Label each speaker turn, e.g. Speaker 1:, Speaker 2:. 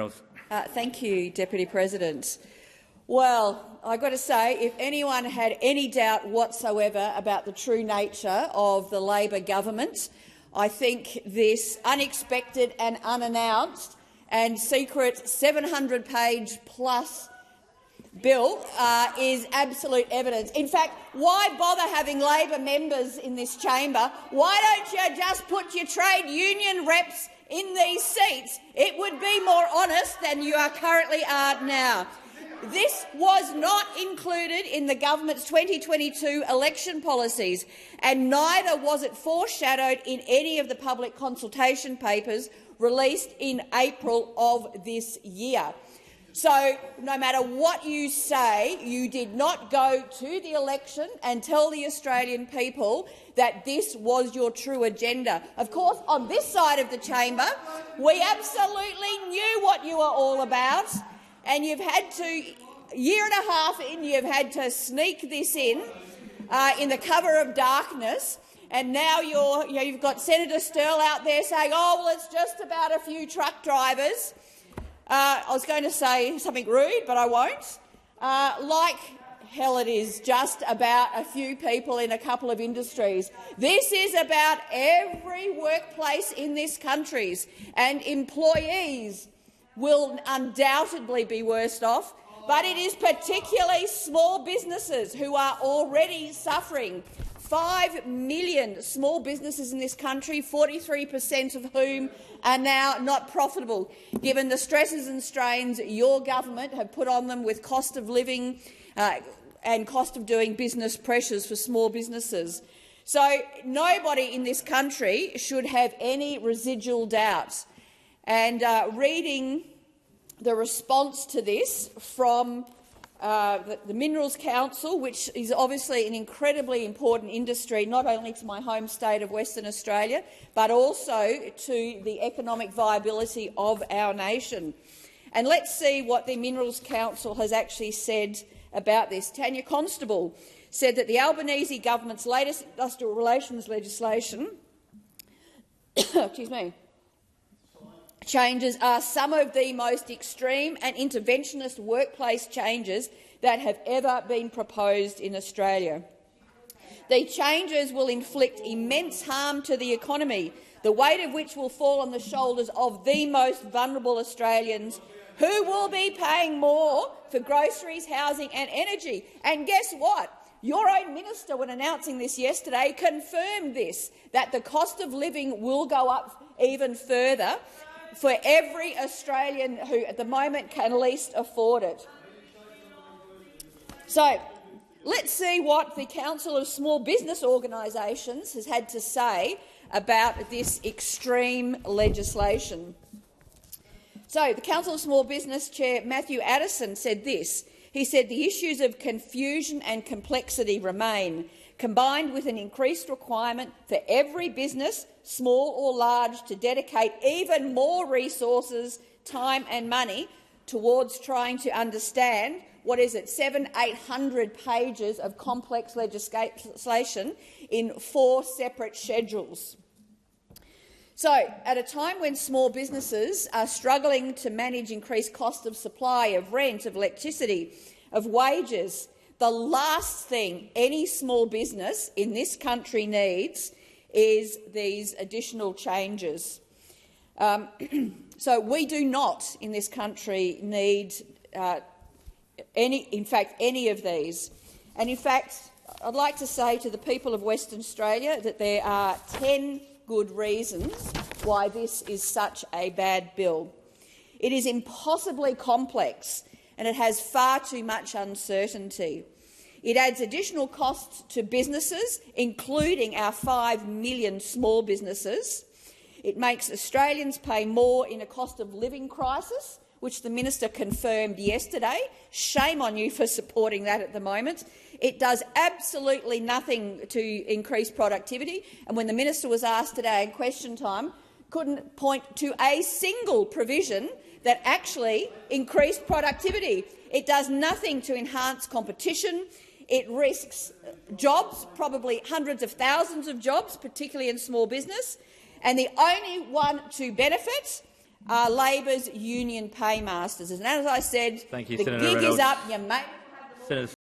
Speaker 1: Reynolds.
Speaker 2: Thank you, Deputy President. Well, I've got to say, if anyone had any doubt whatsoever about the true nature of the Labor government, I think this unexpected and unannounced and secret 700-page plus bill is absolute evidence. In fact, why bother having Labor members in this chamber? Why don't you just put your trade union reps in these seats? It would be more honest than you are currently now. This was not included in the government's 2022 election policies, and neither was it foreshadowed in any of the public consultation papers released in April of this year. So, no matter what you say, you did not go to the election and tell the Australian people that this was your true agenda. Of course, on this side of the chamber, we absolutely knew what you were all about, and you've had to, year and a half in, you've had to sneak this in the cover of darkness. And now you've got Senator Sterle out there saying, "Oh, well, it's just about a few truck drivers." I was going to say something rude, but I won't. Like hell it is just about a few people in a couple of industries. This is about every workplace in this country, and employees will undoubtedly be worse off, but it is particularly small businesses who are already suffering. 5 million small businesses in this country, 43% of whom are now not profitable, given the stresses and strains your government have put on them with cost of living and cost of doing business pressures for small businesses. So nobody in this country should have any residual doubts. And reading the response to this from the Minerals Council, which is obviously an incredibly important industry, not only to my home state of Western Australia, but also to the economic viability of our nation. And let's see what the Minerals Council has actually said about this. Tanya Constable said that the Albanese government's latest industrial relations legislation excuse me, changes are some of the most extreme and interventionist workplace changes that have ever been proposed in Australia. The changes will inflict immense harm to the economy, the weight of which will fall on the shoulders of the most vulnerable Australians, who will be paying more for groceries, housing and energy. And guess what? Your own minister, when announcing this yesterday, confirmed this, that the cost of living will go up even further for every Australian who at the moment can least afford it. So let's see what the Council of Small Business Organisations has had to say about this extreme legislation. So the Council of Small Business Chair Matthew Addison said this. He said the issues of confusion and complexity remain, combined with an increased requirement for every business, small or large, to dedicate even more resources, time and money towards trying to understand, 700-800 pages of complex legislation in 4 separate schedules. So, at a time when small businesses are struggling to manage increased cost of supply, of rent, of electricity, of wages, the last thing any small business in this country needs is these additional changes. So we do not in this country need any of these. And in fact, I'd like to say to the people of Western Australia that there are 10 good reasons why this is such a bad bill. It is impossibly complex and it has far too much uncertainty. It adds additional costs to businesses, including our 5 million small businesses. It makes Australians pay more in a cost of living crisis, which the minister confirmed yesterday. Shame on you for supporting that at the moment. It does absolutely nothing to increase productivity, and when the minister was asked today in question time, couldn't point to a single provision that actually increased productivity. It does nothing to enhance competition. It risks jobs, probably hundreds of thousands of jobs, particularly in small business. And the only one to benefit are Labor's union paymasters. And as I said,
Speaker 1: Thank you,
Speaker 2: the
Speaker 1: Senator
Speaker 2: gig
Speaker 1: Reynolds.
Speaker 2: is up. You may have them all.